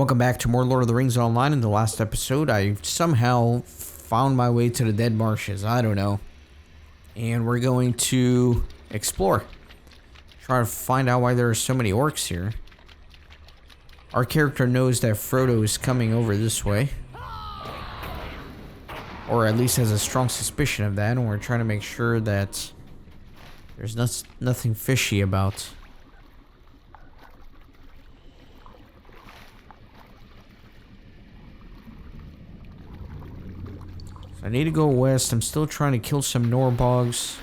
Welcome back to more Lord of the Rings Online. In the last episode, I somehow found my way to the Dead Marshes. I don't know. And we're going to explore. Try to find out why there are so many orcs here. Our character knows that Frodo is coming over this way. Or at least has a strong suspicion of that. And we're trying to make sure that there's nothing fishy about. I need to go west. I'm still trying to kill some Norbogs.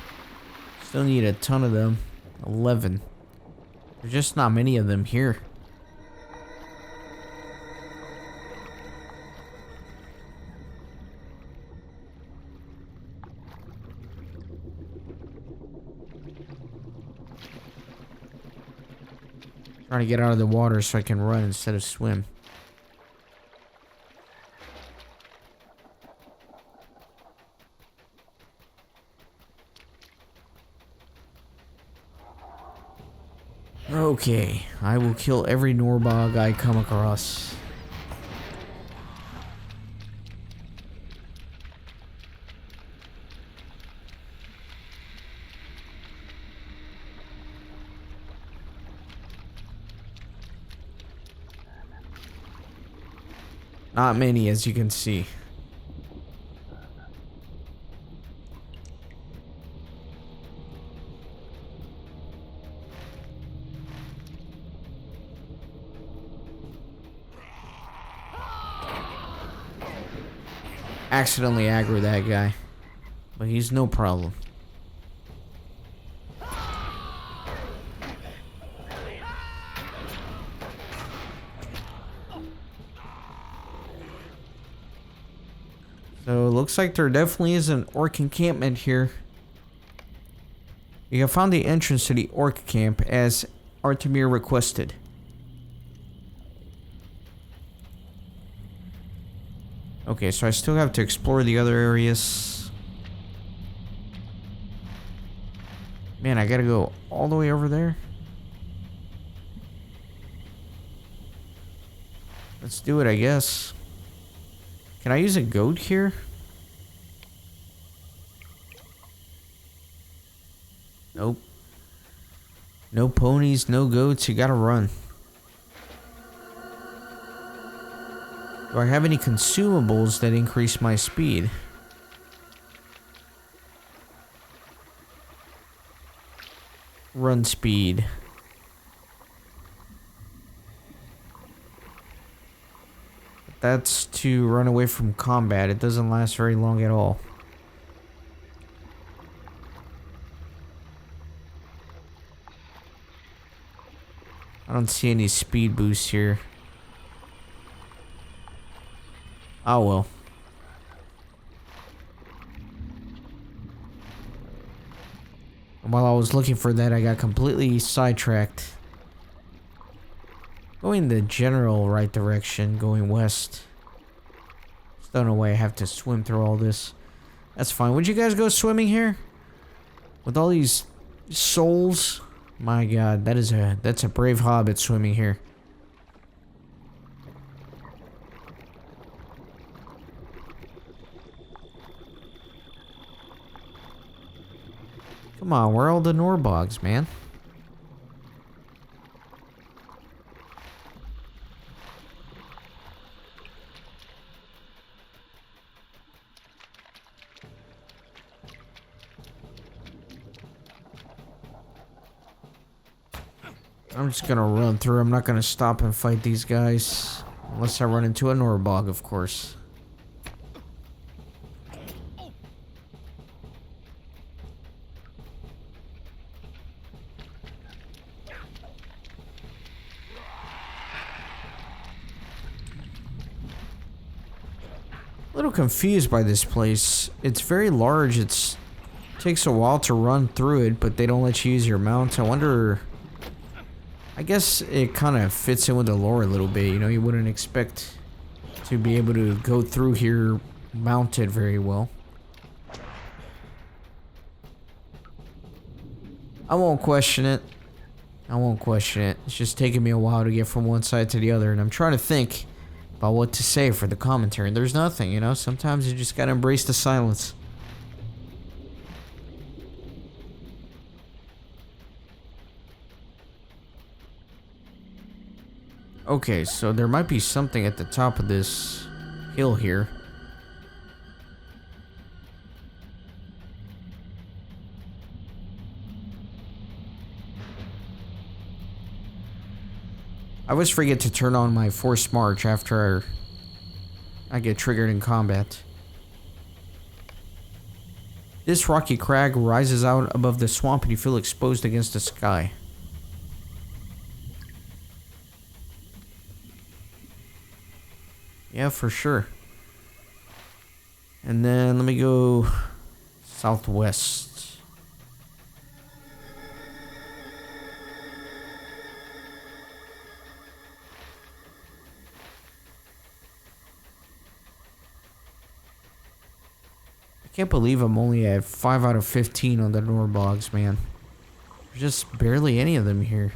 Still need a ton of them. 11. There's just not many of them here. Trying to get out of the water so I can run instead of swim. Okay, I will kill every Norbog I come across. Not many, as you can see. Accidentally aggro that guy, but he's no problem. So it looks like there definitely is an orc encampment here. You have found the entrance to the orc camp as Artemir requested. Okay, so I still have to explore the other areas. Man, I gotta go all the way over there. Let's do it, I guess. Can I use a goat here? Nope. No ponies, no goats, you gotta run. Do I have any consumables that increase my speed? Run speed. That's to run away from combat. It doesn't last very long at all. I don't see any speed boosts here. Oh well. While I was looking for that, I got completely sidetracked. Going the general right direction, going west. Still no way I have to swim through all this. That's fine. Would you guys go swimming here? With all these souls? My god, that's a brave hobbit swimming here. Come on, where are all the Norbogs, man? I'm just gonna run through. I'm not gonna stop and fight these guys. Unless I run into a Norbog, of course. A little confused by this place. It's very large. It takes a while to run through it, but they don't let you use your mount. I wonder. I guess it kind of fits in with the lore a little bit. You know, you wouldn't expect to be able to go through here mounted very well. I won't question it. I won't question it. It's just taking me a while to get from one side to the other, and I'm trying to think about what to say for the commentary. There's nothing, you know? Sometimes you just gotta embrace the silence. Okay, so there might be something at the top of this hill here. I always forget to turn on my forced march after I get triggered in combat. This rocky crag rises out above the swamp and you feel exposed against the sky. Yeah, for sure. And then let me go southwest. I can't believe I'm only at 5 out of 15 on the Norbogs, man. There's just barely any of them here.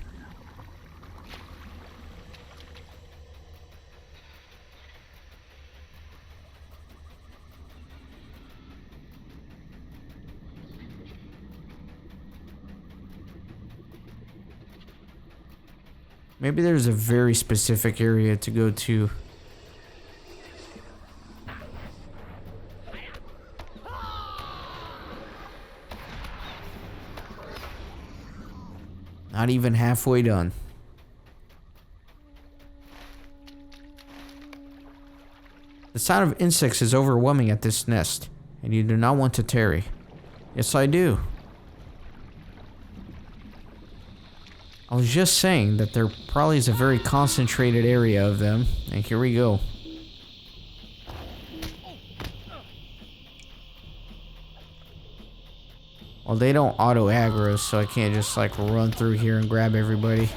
Maybe there's a very specific area to go to. Not even halfway done. The sound of insects is overwhelming at this nest, and you do not want to tarry. Yes, I do. I was just saying that there probably is a very concentrated area of them, and here we go. Well, they don't auto aggro, so I can't just like run through here and grab everybody.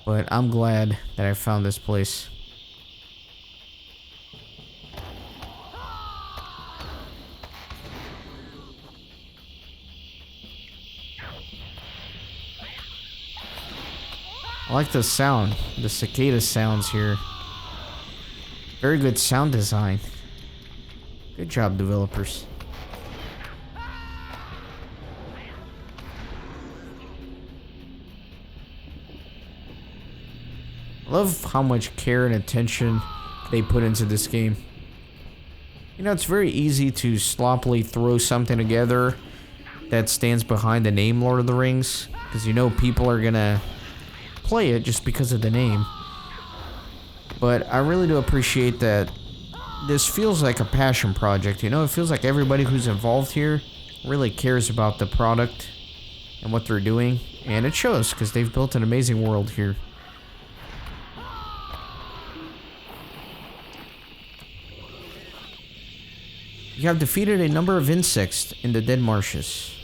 But I'm glad that I found this place. I like the sound, the cicada sounds here. Very good sound design. Good job, developers. I love how much care and attention they put into this game. You know, it's very easy to sloppily throw something together that stands behind the name Lord of the Rings, because you know people are gonna play it just because of the name. But I really do appreciate that this feels like a passion project, you know? It feels like everybody who's involved here really cares about the product and what they're doing, and it shows because they've built an amazing world here. You have defeated a number of insects in the dead marshes.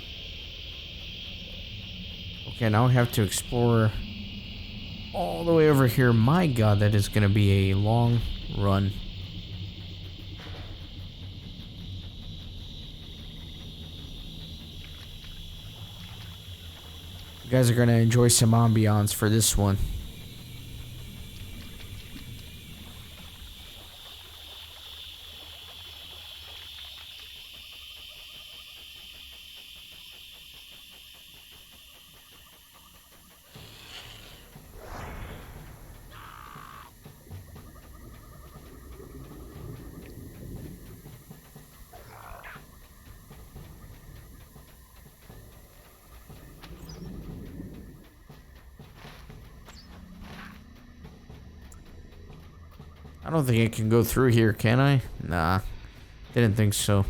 Okay, now I have to explore all the way over here. My god, that is going to be a long run. You guys are going to enjoy some ambiance for this one. I don't think I can go through here, can I? Nah, didn't think so.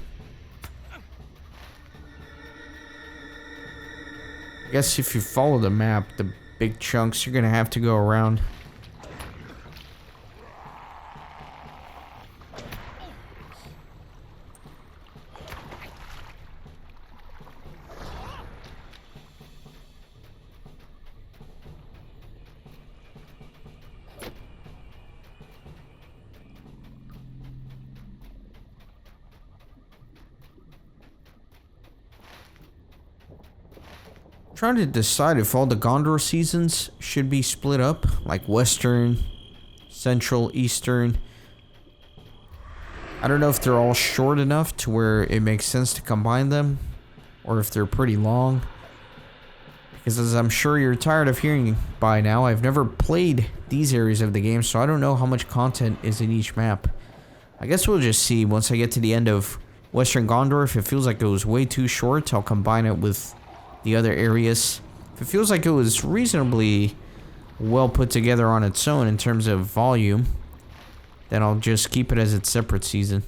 I guess if you follow the map, the big chunks, you're gonna have to go around. Trying to decide if all the Gondor seasons should be split up, like Western, Central, Eastern. I don't know if they're all short enough to where it makes sense to combine them, or if they're pretty long. Because as I'm sure you're tired of hearing by now, I've never played these areas of the game, so I don't know how much content is in each map. I guess we'll just see once I get to the end of Western Gondor. If it feels like it was way too short, I'll combine it with the other areas. If it feels like it was reasonably well put together on its own in terms of volume, then I'll just keep it as its separate season.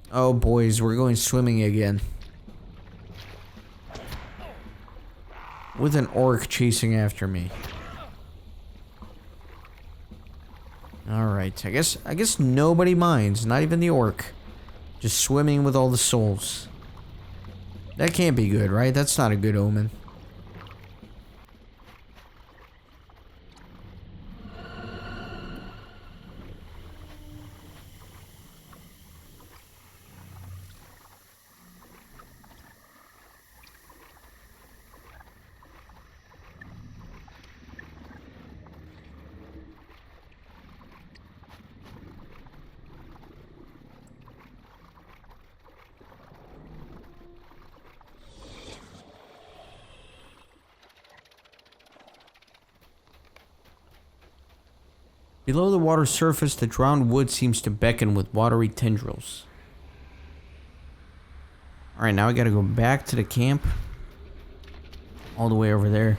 Oh boys, we're going swimming again. With an orc chasing after me. Alright, I guess nobody minds, not even the orc. Just swimming with all the souls. That can't be good, right? That's not a good omen. Below the water's surface, the drowned wood seems to beckon with watery tendrils. Alright, now I gotta go back to the camp. All the way over there.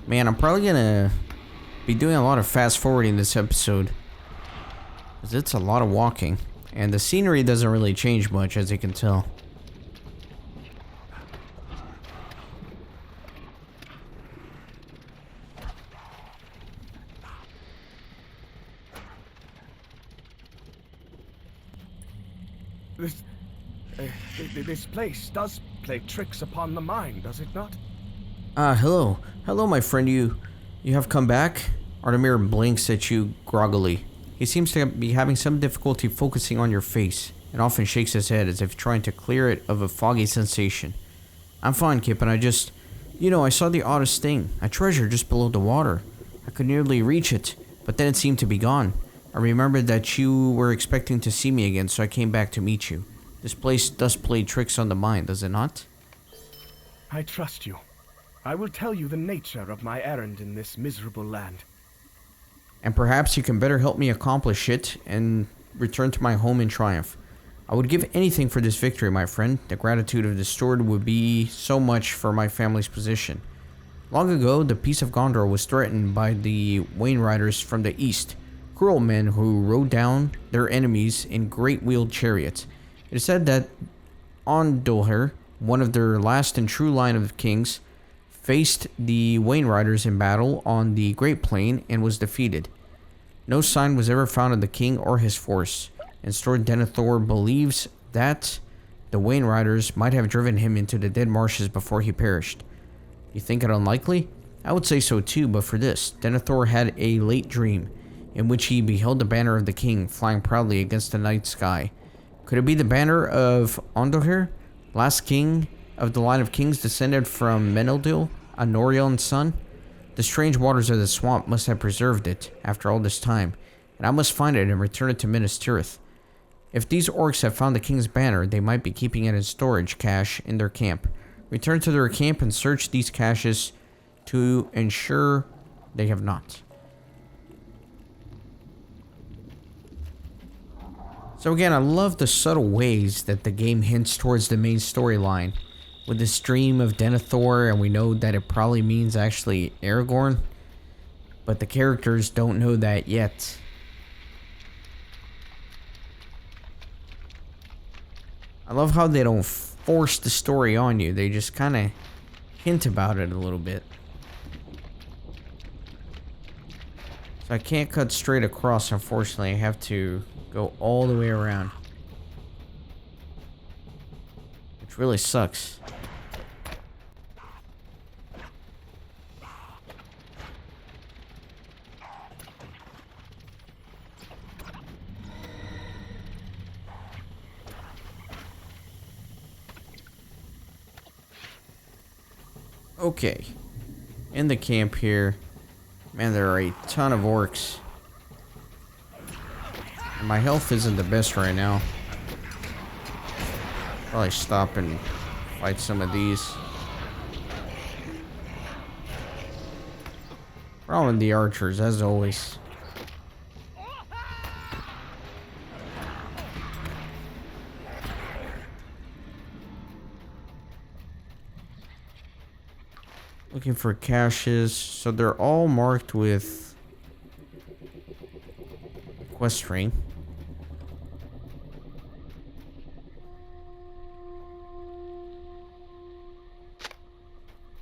Man, I'm probably gonna be doing a lot of fast forwarding this episode. Because it's a lot of walking. And the scenery doesn't really change much, as you can tell. This place does play tricks upon the mind, does it not? Hello. Hello, my friend. You have come back? Artemir blinks at you groggily. He seems to be having some difficulty focusing on your face, and often shakes his head as if trying to clear it of a foggy sensation. I'm fine, Kip, and I saw the oddest thing. A treasure just below the water. I could nearly reach it, but then it seemed to be gone. I remembered that you were expecting to see me again, so I came back to meet you. This place does play tricks on the mind, does it not? I trust you. I will tell you the nature of my errand in this miserable land. And perhaps you can better help me accomplish it and return to my home in triumph. I would give anything for this victory, my friend. The gratitude of the steward would be so much for my family's position. Long ago, the peace of Gondor was threatened by the Wainriders from the east, cruel men who rode down their enemies in great wheeled chariots. It is said that Ondoher, one of their last and true line of kings, faced the Wainriders in battle on the Great Plain and was defeated. No sign was ever found of the king or his force, and Steward Denethor believes that the Wainriders might have driven him into the dead marshes before he perished. You think it unlikely? I would say so too, but for this, Denethor had a late dream, in which he beheld the banner of the king flying proudly against the night sky. Could it be the banner of Ondoher, last king of the line of kings descended from Menelil, Anorion's son? The strange waters of the swamp must have preserved it after all this time, and I must find it and return it to Minas Tirith. If these orcs have found the king's banner, they might be keeping it in storage cache in their camp. Return to their camp and search these caches to ensure they have not. So again, I love the subtle ways that the game hints towards the main storyline. With this dream of Denethor, and we know that it probably means actually Aragorn, but the characters don't know that yet. I love how they don't force the story on you, they just kind of hint about it a little bit. So I can't cut straight across, unfortunately. I have to go all the way around. Which really sucks. Okay. In the camp here. Man, there are a ton of orcs. And my health isn't the best right now. Probably stop and fight some of these. Problem with the archers, as always. Looking for caches. So they're all marked with quest ring.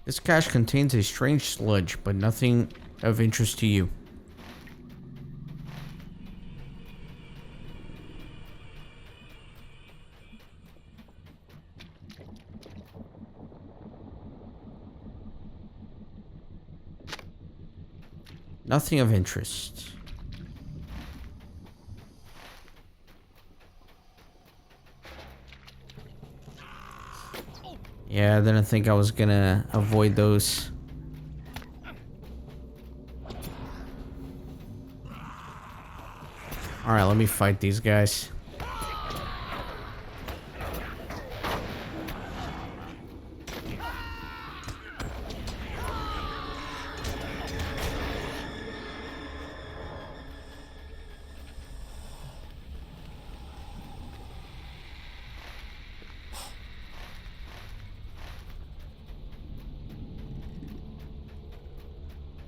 This cache contains a strange sludge, but nothing of interest to you. Nothing of interest. Yeah, I didn't think I was gonna avoid those. Alright, let me fight these guys.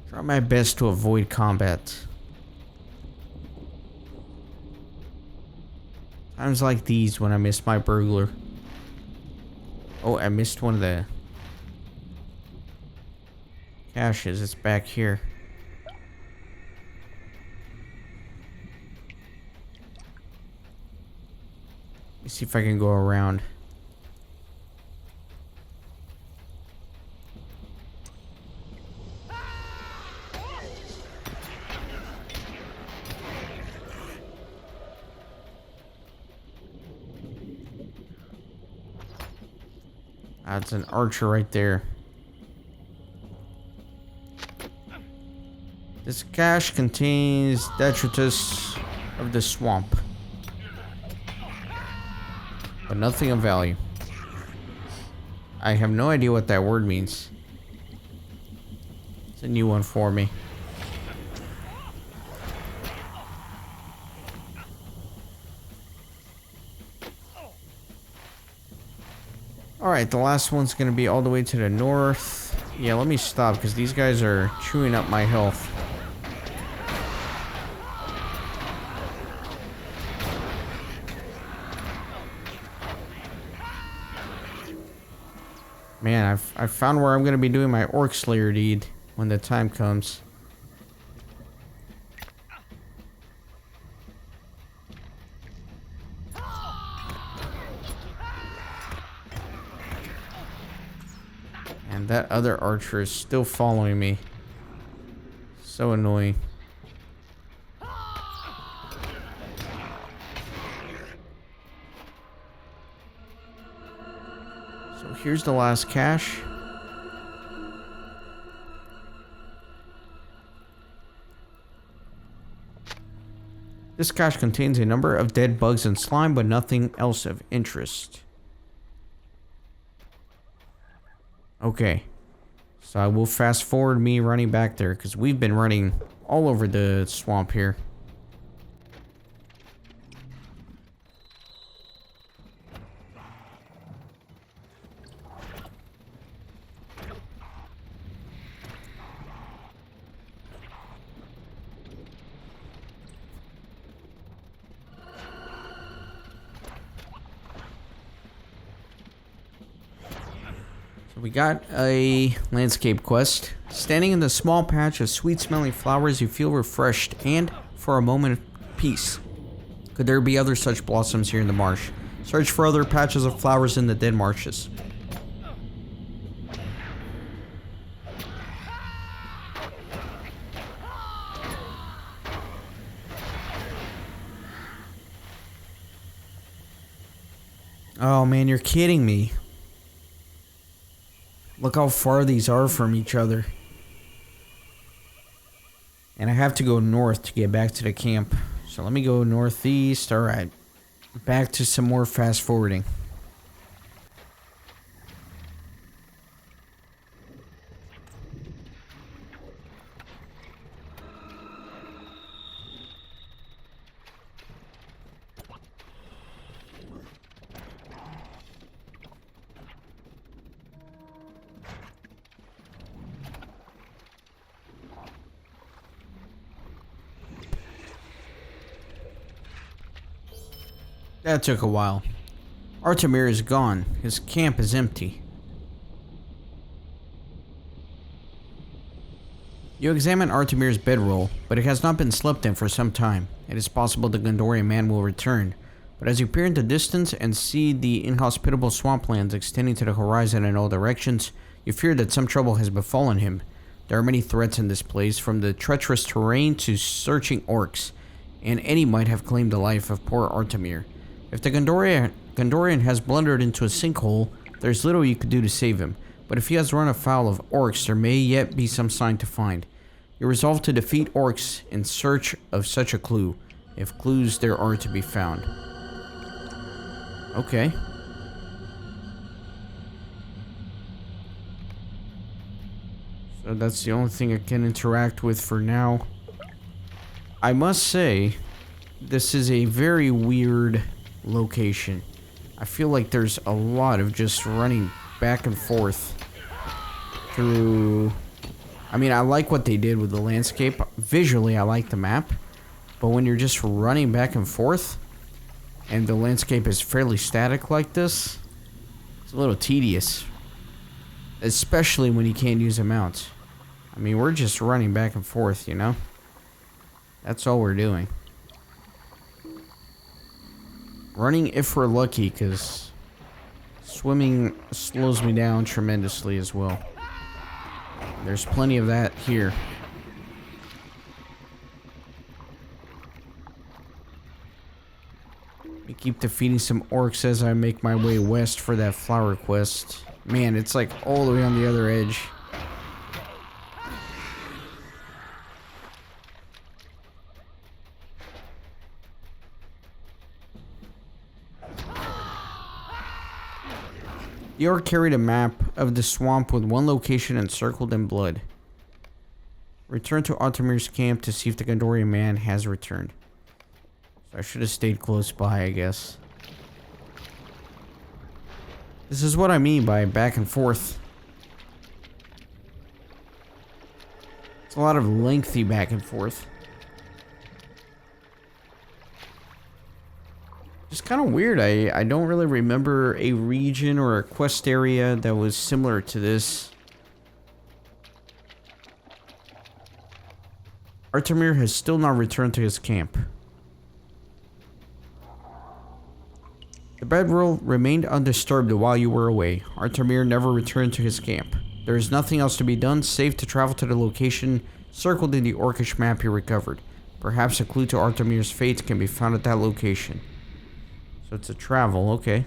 Try my best to avoid combat. Times like these when I miss my burglar. Oh, I missed one of the caches. It's back here. Let me see if I can go around. That's an archer right there. This cache contains detritus of the swamp, but nothing of value. I have no idea what that word means. It's a new one for me. Alright, the last one's gonna be all the way to the north. Yeah, let me stop because these guys are chewing up my health. Man, I've found where I'm gonna be doing my Orc Slayer deed when the time comes. And that other archer is still following me. So annoying. So here's the last cache. This cache contains a number of dead bugs and slime, but nothing else of interest. Okay. So I will fast forward me running back there, because we've been running all over the swamp here. We got a landscape quest. Standing in the small patch of sweet-smelling flowers, you feel refreshed and, for a moment, of peace. Could there be other such blossoms here in the marsh? Search for other patches of flowers in the dead marshes. Oh man, you're kidding me. Look how far these are from each other. And I have to go north to get back to the camp. So let me go northeast. Alright. Back to some more fast forwarding. That took a while. Artemir is gone. His camp is empty. You examine Artemir's bedroll, but it has not been slept in for some time. It is possible the Gondorian man will return, but as you peer into distance and see the inhospitable swamplands extending to the horizon in all directions, you fear that some trouble has befallen him. There are many threats in this place, from the treacherous terrain to searching orcs, and any might have claimed the life of poor Artemir. If the Gondorian has blundered into a sinkhole, there's little you could do to save him, but if he has run afoul of orcs, there may yet be some sign to find. You resolve to defeat orcs in search of such a clue, if clues there are to be found. Okay. So that's the only thing I can interact with for now. I must say, this is a very weird location. I feel like there's a lot of just running back and forth through... I mean, I like what they did with the landscape. Visually, I like the map. But when you're just running back and forth, and the landscape is fairly static like this, it's a little tedious. Especially when you can't use a mount. I mean, we're just running back and forth, you know? That's all we're doing. Running if we're lucky, because swimming slows me down tremendously as well. There's plenty of that here. I keep defeating some orcs as I make my way west for that flower quest. Man, it's like all the way on the other edge. The orc carried a map of the swamp with one location encircled in blood. Return to Artemir's camp to see if the Gondorian man has returned. So I should have stayed close by, I guess. This is what I mean by back and forth. It's a lot of lengthy back and forth. It's kind of weird. I don't really remember a region or a quest area that was similar to this. Artemir has still not returned to his camp. The bedroll remained undisturbed while you were away. Artemir never returned to his camp. There is nothing else to be done save to travel to the location circled in the orcish map you recovered. Perhaps a clue to Artemir's fate can be found at that location. So it's a travel, okay.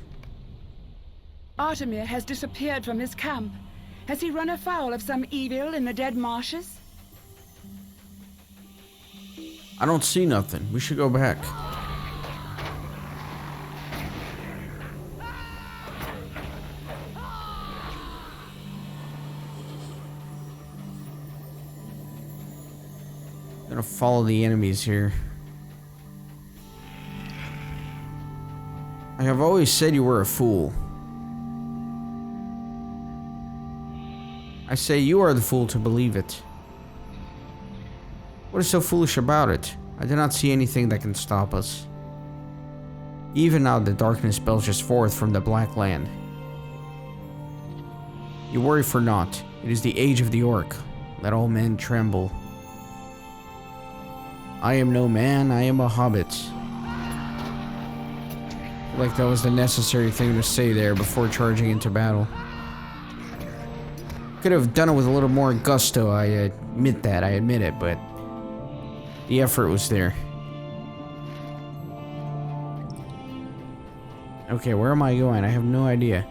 Artemir has disappeared from his camp. Has he run afoul of some evil in the dead marshes? I don't see nothing. We should go back. I'm gonna follow the enemies here. I have always said you were a fool. I say you are the fool to believe it. What is so foolish about it? I do not see anything that can stop us. Even now the darkness belches forth from the black land. You worry for naught. It is the age of the orc. Let all men tremble. I am no man, I am a hobbit. Like that was the necessary thing to say there before charging into battle. Could have done it with a little more gusto, I admit it, but the effort was there. Okay, where am I going? I have no idea.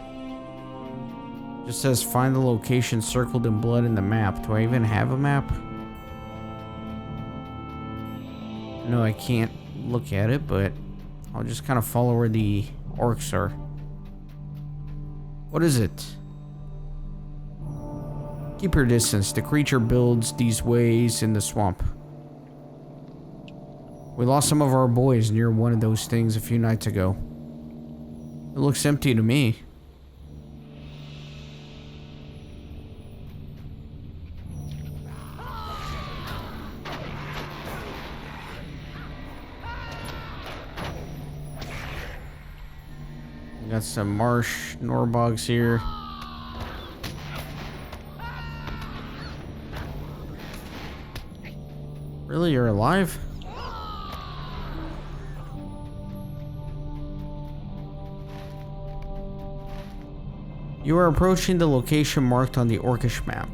Just says find the location circled in blood in the map. Do I even have a map? No, I can't look at it, but I'll just kind of follow where the orcs are. What is it? Keep your distance. The creature builds these ways in the swamp. We lost some of our boys near one of those things a few nights ago. It looks empty to me. Got some marsh norbogs here. Really, you're alive? You are approaching the location marked on the orcish map.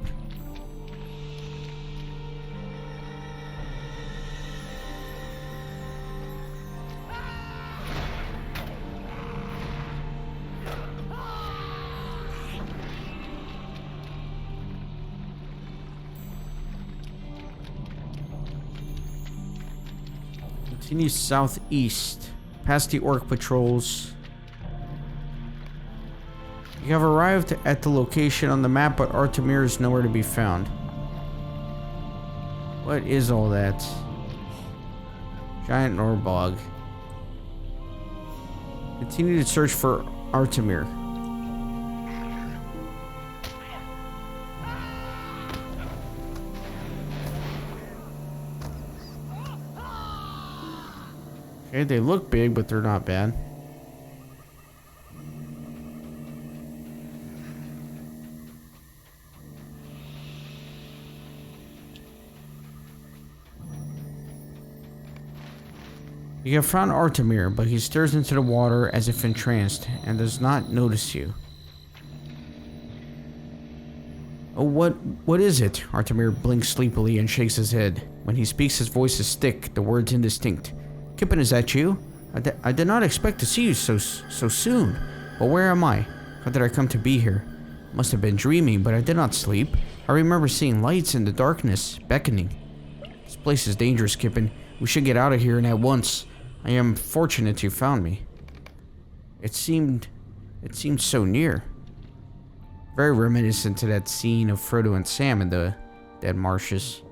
Continue southeast, past the orc patrols. You have arrived at the location on the map, but Artemir is nowhere to be found. What is all that? Giant Norbog. Continue to search for Artemir. Okay, they look big, but they're not bad. You have found Artemir, but he stares into the water as if entranced and does not notice you. Oh, what is it? Artemir blinks sleepily and shakes his head. When he speaks, his voice is thick, the words indistinct. Kippen, is that you? I did not expect to see you so soon. But where am I? How did I come to be here? Must have been dreaming, but I did not sleep. I remember seeing lights in the darkness, beckoning. This place is dangerous, Kippen. We should get out of here and at once. I am fortunate you found me. It seemed so near. Very reminiscent to that scene of Frodo and Sam in the Dead Marshes.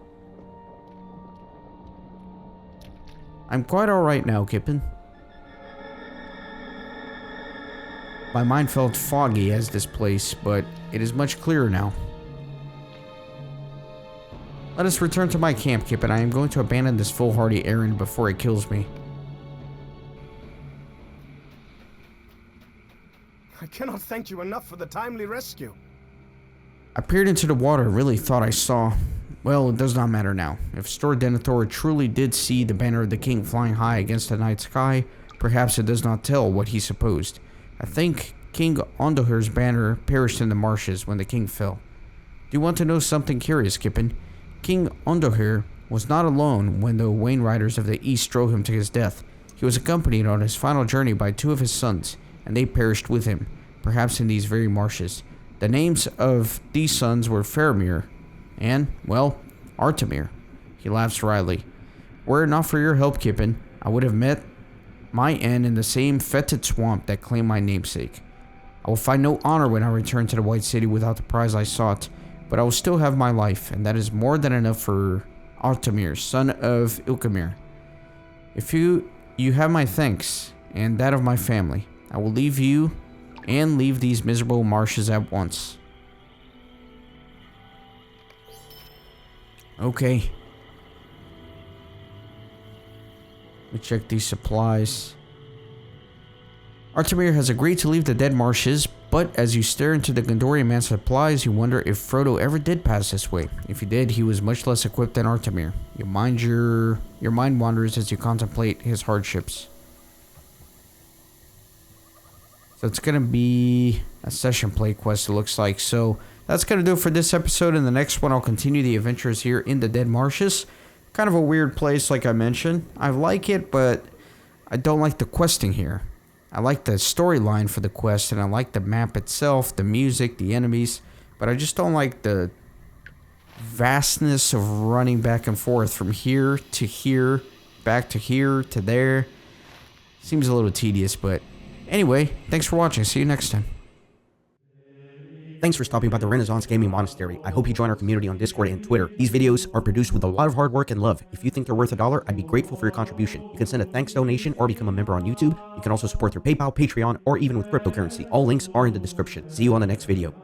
I'm quite alright now, Kippen. My mind felt foggy as this place, but it is much clearer now. Let us return to my camp, Kippen. I am going to abandon this foolhardy errand before it kills me. I cannot thank you enough for the timely rescue. I peered into the water and really thought I saw... Well, it does not matter now. If Stor Denethor truly did see the banner of the king flying high against the night sky, perhaps it does not tell what he supposed. I think King Ondohir's banner perished in the marshes when the king fell. Do you want to know something curious, Kippen? King Ondohir was not alone when the Wain Riders of the East drove him to his death. He was accompanied on his final journey by two of his sons, and they perished with him, perhaps in these very marshes. The names of these sons were Faramir and, well, Artemir. He laughs wryly. Were it not for your help, Kippen, I would have met my end in the same fetid swamp that claimed my namesake. I will find no honor when I return to the White City without the prize I sought, but I will still have my life, and that is more than enough for Artemir, son of Ilkemir. If you have my thanks, and that of my family. I will leave you, and leave these miserable marshes at once. Okay. Let me check these supplies. Artemir has agreed to leave the dead marshes, but as you stare into the Gondorian man's supplies, you wonder if Frodo ever did pass this way. If he did, he was much less equipped than Artemir. Your mind wanders as you contemplate his hardships. So it's gonna be a session play quest, it looks like. So that's gonna do it for this episode. In the next one, I'll continue the adventures here in the Dead Marshes. Kind of a weird place, like I mentioned. I like it, but I don't like the questing here. I like the storyline for the quest, and I like the map itself, the music, the enemies, but I just don't like the vastness of running back and forth from here to here, back to here to there. Seems a little tedious, but anyway, thanks for watching. See you next time. Thanks for stopping by the Renaissance Gaming Monastery. I hope you join our community on Discord and Twitter. These videos are produced with a lot of hard work and love. If you think they're worth $1, I'd be grateful for your contribution. You can send a thanks donation or become a member on YouTube. You can also support through PayPal, Patreon, or even with cryptocurrency. All links are in the description. See you on the next video.